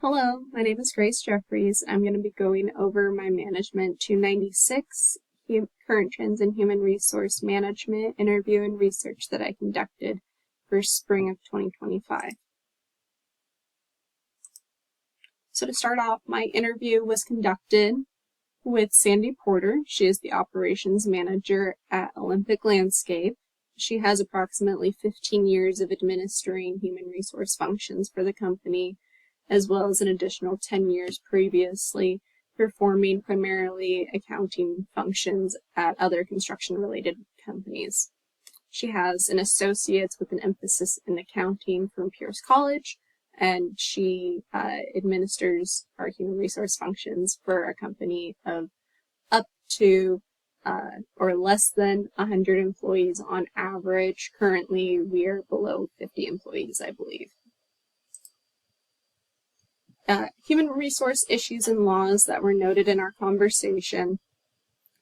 Hello, my name is Grace Jeffries. I'm going to be going over my Management 296 Current Trends in Human Resource Management interview and research that I conducted for spring of 2025. So to start off, my interview was conducted with Sandy Porter. She is the operations manager at Olympic Landscape. She has approximately 15 years of administering human resource functions for the company, as well as an additional 10 years previously performing primarily accounting functions at other construction-related companies. She has an associate's with an emphasis in accounting from Pierce College, and she administers our human resource functions for a company of up to or less than 100 employees on average. Currently, we are below 50 employees, I believe. Human resource issues and laws that were noted in our conversation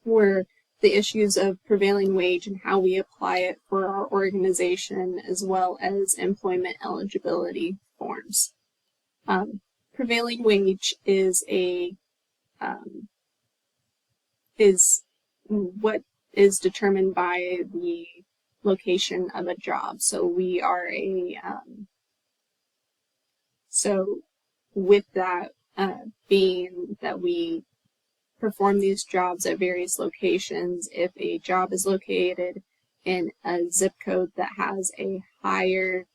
were the issues of prevailing wage and how we apply it for our organization, as well as employment eligibility forms. Prevailing wage is what is determined by the location of a job. So we are with that being that we perform these jobs at various locations, if a job is located in a zip code that has a higher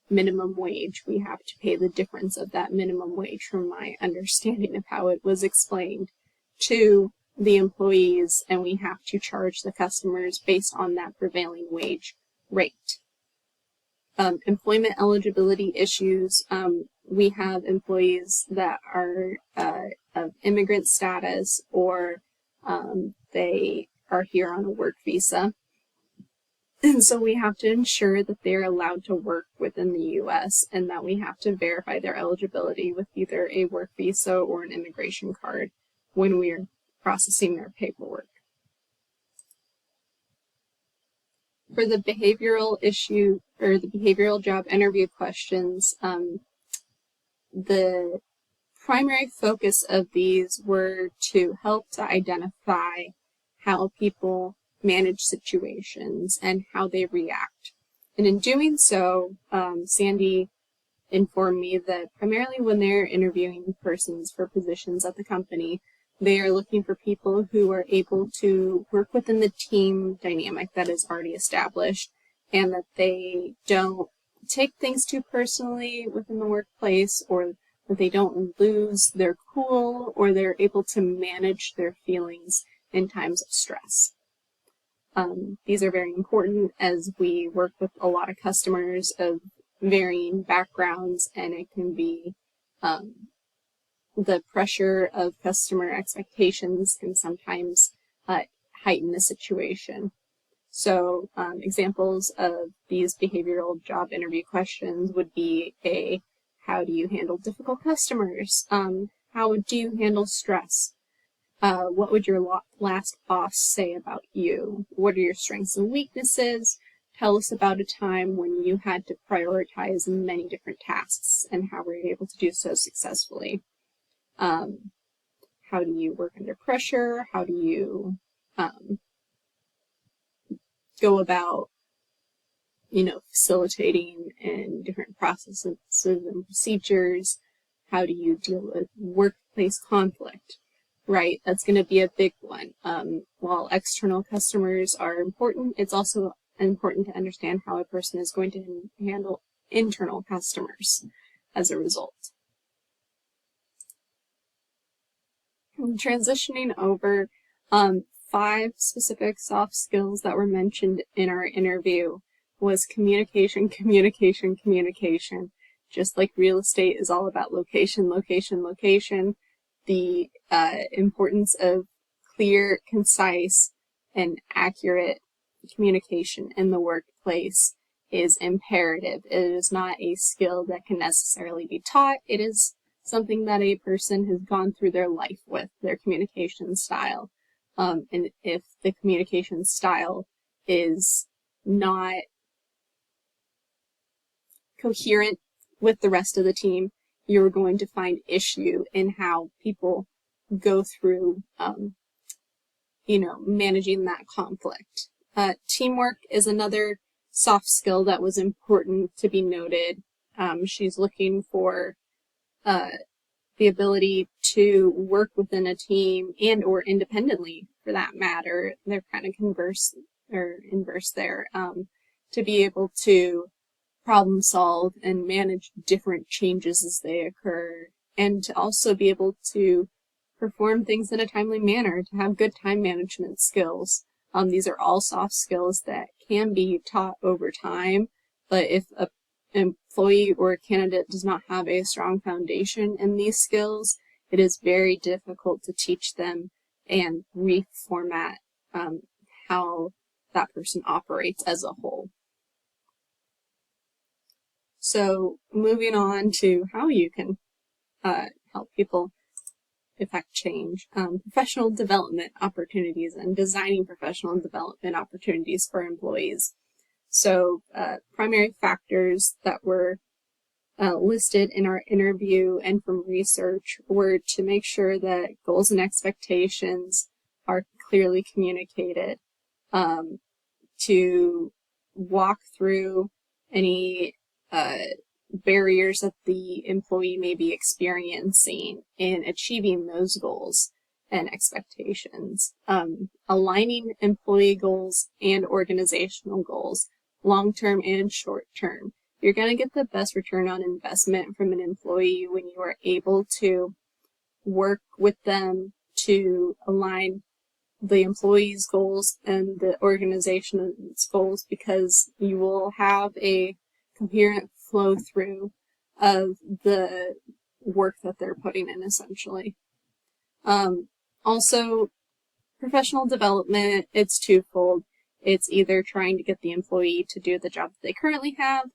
minimum wage, we have to pay the difference of that minimum wage, from my understanding of how it was explained, to the employees, and we have to charge the customers based on that prevailing wage rate. Employment eligibility issues. We have employees that are of immigrant status, or they are here on a work visa. And so we have to ensure that they're allowed to work within the U.S. and that we have to verify their eligibility with either a work visa or an immigration card when we're processing their paperwork. For the behavioral issue or the behavioral job interview questions, the primary focus of these were to help to identify how people manage situations and how they react. And in doing so, Sandy informed me that primarily when they're interviewing persons for positions at the company, they are looking for people who are able to work within the team dynamic that is already established, and that they don't take things too personally within the workplace, or that they don't lose their cool, or they're able to manage their feelings in times of stress. These are very important as we work with a lot of customers of varying backgrounds, and it can be the pressure of customer expectations can sometimes heighten the situation. So examples of these behavioral job interview questions would be how do you handle difficult customers? How do you handle stress? What would your last boss say about you? What are your strengths and weaknesses? Tell us about a time when you had to prioritize many different tasks and how were you able to do so successfully? How do you work under pressure? How do you go about, facilitating in different processes and procedures? How do you deal with workplace conflict? Right, that's going to be a big one. While external customers are important, it's also important to understand how a person is going to handle internal customers as a result. Transitioning over, 5 specific soft skills that were mentioned in our interview was communication, communication, communication. Just like real estate is all about location, location, location, the importance of clear, concise, and accurate communication in the workplace is imperative. It is not a skill that can necessarily be taught. It is something that a person has gone through their life with, their communication style. And if the communication style is not coherent with the rest of the team, you're going to find issue in how people go through, managing that conflict. Teamwork is another soft skill that was important to be noted. She's looking for the ability to work within a team and or independently, for that matter. They're kind of inverse there, to be able to problem solve and manage different changes as they occur, and to also be able to perform things in a timely manner, to have good time management skills. These are all soft skills that can be taught over time, but if an employee or a candidate does not have a strong foundation in these skills, it is very difficult to teach them and reformat how that person operates as a whole. So moving on to how you can help people effect change, professional development opportunities and designing professional development opportunities for employees. So primary factors that were listed in our interview and from research were to make sure that goals and expectations are clearly communicated, to walk through any barriers that the employee may be experiencing in achieving those goals and expectations, aligning employee goals and organizational goals, long-term and short-term. You're going to get the best return on investment from an employee when you are able to work with them to align the employee's goals and the organization's goals, because you will have a coherent flow through of the work that they're putting in, essentially. Also, professional development, it's twofold. It's either trying to get the employee to do the job that they currently have,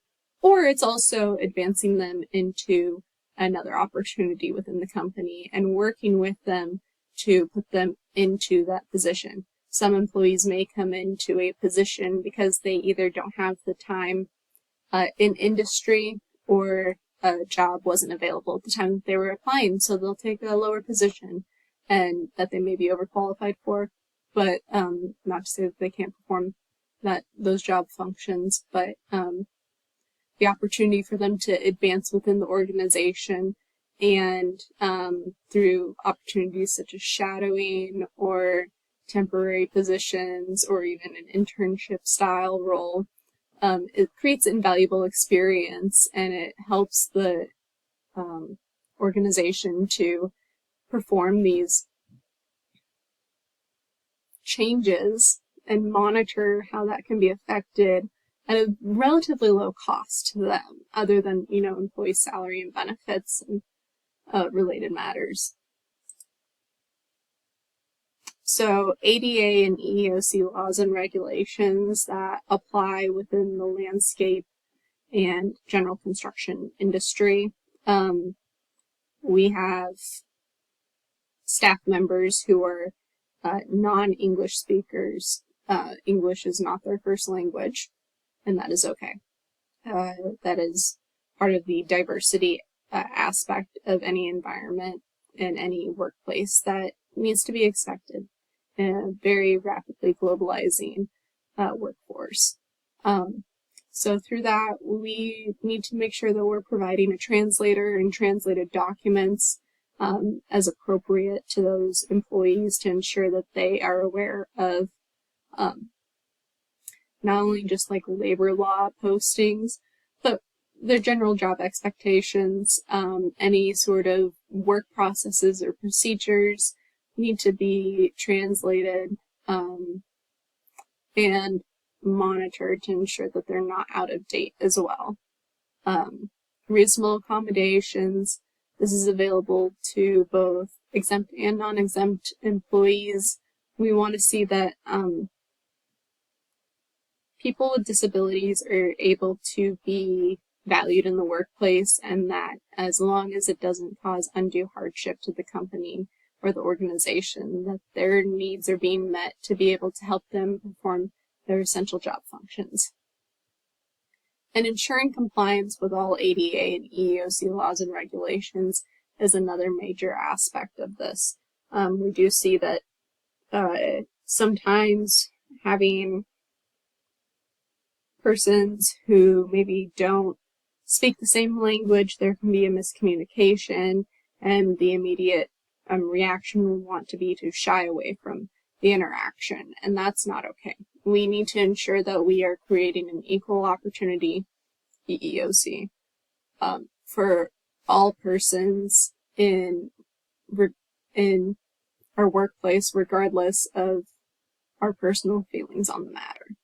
or it's also advancing them into another opportunity within the company and working with them to put them into that position. Some employees may come into a position because they either don't have the time in industry, or a job wasn't available at the time that they were applying, so they'll take a lower position and that they may be overqualified for, but not to say that they can't perform those job functions, but the opportunity for them to advance within the organization, and through opportunities such as shadowing or temporary positions or even an internship style role. It creates invaluable experience, and it helps the organization to perform these changes and monitor how that can be affected at a relatively low cost to them, other than, employee salary and benefits and related matters. So ADA and EEOC laws and regulations that apply within the landscape and general construction industry. We have staff members who are non-English speakers. English is not their first language, and that is okay. That is part of the diversity aspect of any environment and any workplace that needs to be expected in a very rapidly globalizing workforce. So through that, we need to make sure that we're providing a translator and translated documents as appropriate to those employees, to ensure that they are aware of not only just like labor law postings, but their general job expectations. Any sort of work processes or procedures need to be translated and monitored to ensure that they're not out of date as well. Reasonable accommodations. This is available to both exempt and non-exempt employees. We want to see that people with disabilities are able to be valued in the workplace, and that as long as it doesn't cause undue hardship to the company or the organization, that their needs are being met to be able to help them perform their essential job functions. And ensuring compliance with all ADA and EEOC laws and regulations is another major aspect of this. We do see that sometimes having persons who maybe don't speak the same language, there can be a miscommunication, and the immediate reaction will want to be to shy away from the interaction, and that's not okay. We need to ensure that we are creating an equal opportunity EEOC for all persons in our workplace, regardless of our personal feelings on the matter.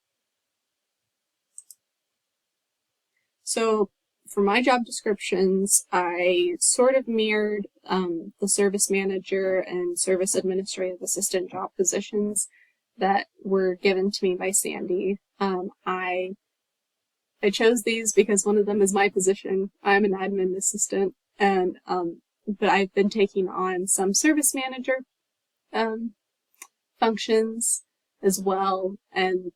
So for my job descriptions, I sort of mirrored the service manager and service administrative assistant job positions that were given to me by Sandy. I chose these because one of them is my position. I'm an admin assistant, and but I've been taking on some service manager functions as well, and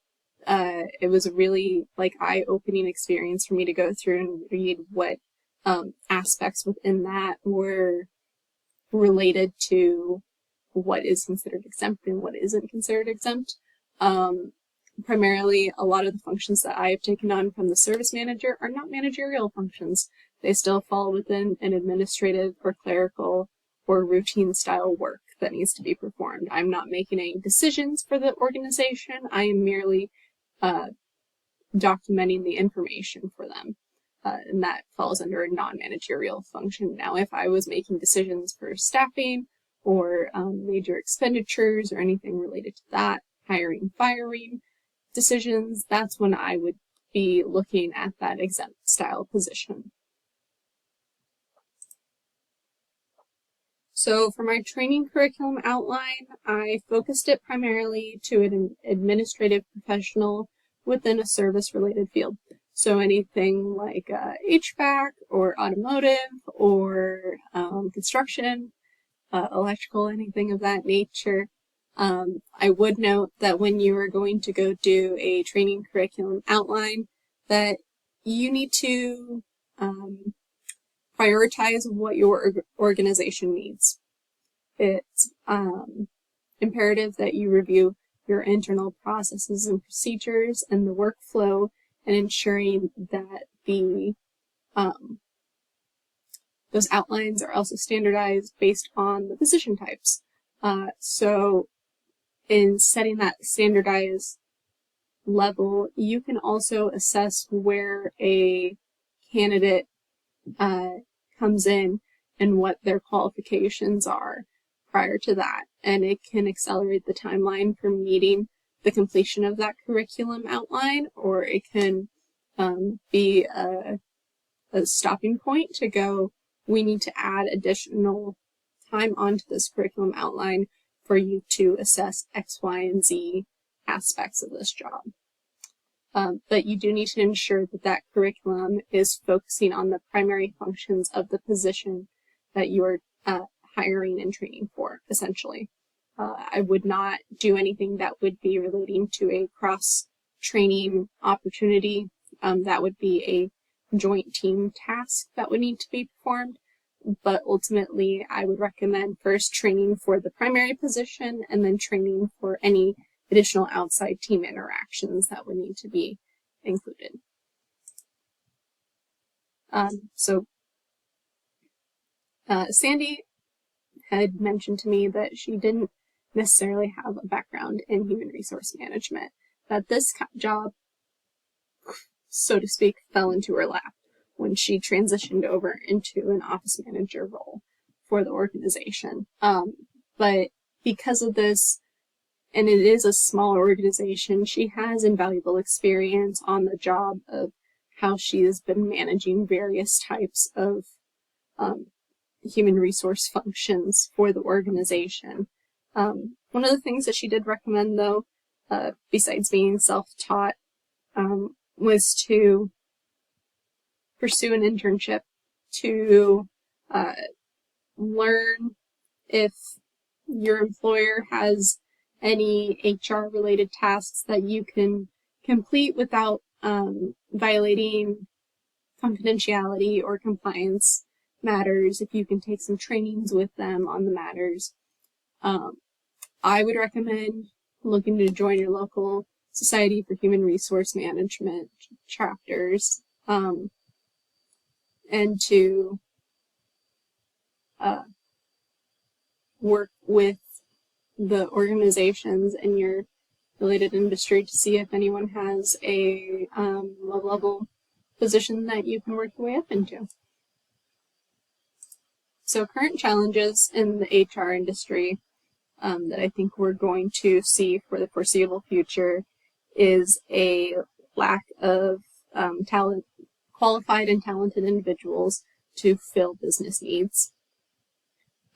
it was a really eye-opening experience for me to go through and read what aspects within that were related to what is considered exempt and what isn't considered exempt. Primarily, a lot of the functions that I have taken on from the service manager are not managerial functions. They still fall within an administrative or clerical or routine style work that needs to be performed. I'm not making any decisions for the organization. I am merely documenting the information for them. And that falls under a non-managerial function. Now, if I was making decisions for staffing or major expenditures or anything related to that, hiring, firing decisions, that's when I would be looking at that exempt style position. So for my training curriculum outline, I focused it primarily to an administrative professional within a service-related field. So anything like HVAC or automotive or construction, electrical, anything of that nature. I would note that when you are going to go do a training curriculum outline, that you need to prioritize what your organization needs. It's imperative that you review your internal processes and procedures and the workflow, and ensuring that the those outlines are also standardized based on the position types. So in setting that standardized level, you can also assess where a candidate comes in and what their qualifications are prior to that. And it can accelerate the timeline for meeting the completion of that curriculum outline, or it can be a stopping point to go, we need to add additional time onto this curriculum outline for you to assess X, Y, and Z aspects of this job. But you do need to ensure that that curriculum is focusing on the primary functions of the position that you are hiring and training for, essentially. I would not do anything that would be relating to a cross-training opportunity. That would be a joint team task that would need to be performed. But ultimately, I would recommend first training for the primary position and then training for any additional outside team interactions that would need to be included. Sandy had mentioned to me that she didn't necessarily have a background in human resource management, that this job, so to speak, fell into her lap when she transitioned over into an office manager role for the organization. But because of this, and it is a small organization, she has invaluable experience on the job of how she has been managing various types of human resource functions for the organization. One of the things that she did recommend, though, besides being self-taught, was to pursue an internship to learn if your employer has any HR-related tasks that you can complete without violating confidentiality or compliance matters, if you can take some trainings with them on the matters. I would recommend looking to join your local Society for Human Resource Management chapters, and to work with the organizations in your related industry to see if anyone has a low-level position that you can work your way up into. So current challenges in the HR industry that I think we're going to see for the foreseeable future is a lack of qualified and talented individuals to fill business needs.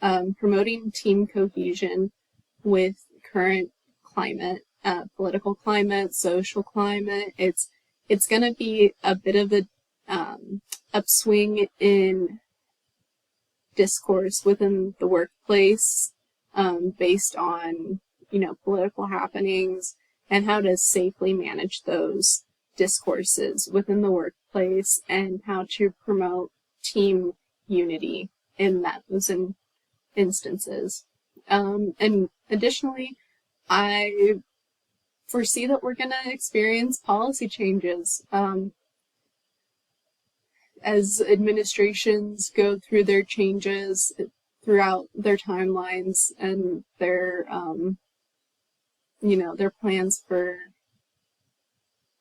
Promoting team cohesion with current climate, political climate, social climate. It's going to be a bit of a upswing in discourse within the workplace, based on, political happenings and how to safely manage those discourses within the workplace, and how to promote team unity in those instances. And additionally, I foresee that we're going to experience policy changes as administrations go through their changes throughout their timelines and their their plans for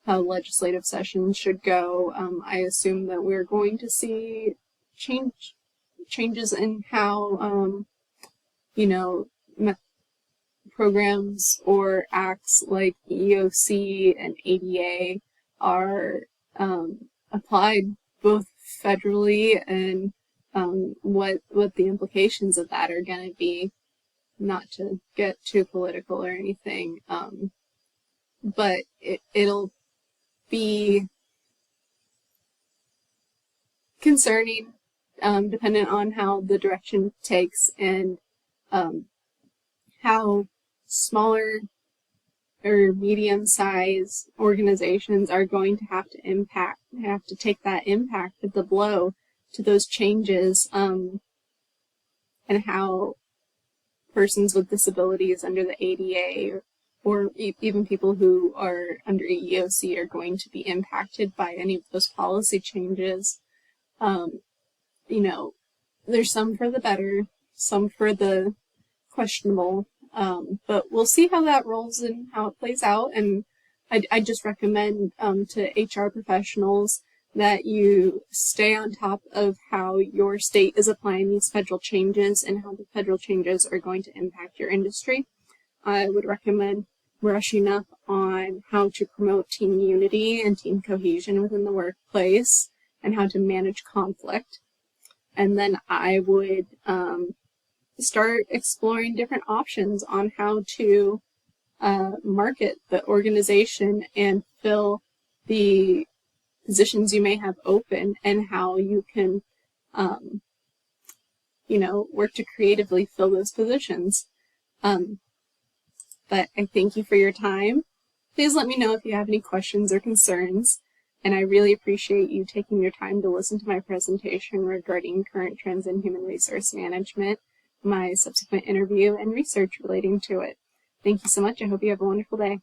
how legislative sessions should go. I assume that we're going to see changes in how programs or acts like EEOC and ADA are applied both federally, and what the implications of that are going to be. Not to get too political or anything, but it'll be concerning, dependent on how the direction takes, and how smaller or medium-sized organizations are going to have to take that impact of the blow to those changes, and how persons with disabilities under the ADA or even people who are under EEOC are going to be impacted by any of those policy changes. There's some for the better, some for the questionable, but we'll see how that rolls and how it plays out. And I just recommend to HR professionals that you stay on top of how your state is applying these federal changes and how the federal changes are going to impact your industry. I would recommend brushing up on how to promote team unity and team cohesion within the workplace and how to manage conflict. And then I would start exploring different options on how to market the organization and fill the positions you may have open, and how you can, work to creatively fill those positions. But I thank you for your time. Please let me know if you have any questions or concerns, and I really appreciate you taking your time to listen to my presentation regarding current trends in human resource management, my subsequent interview, and research relating to it. Thank you so much. I hope you have a wonderful day.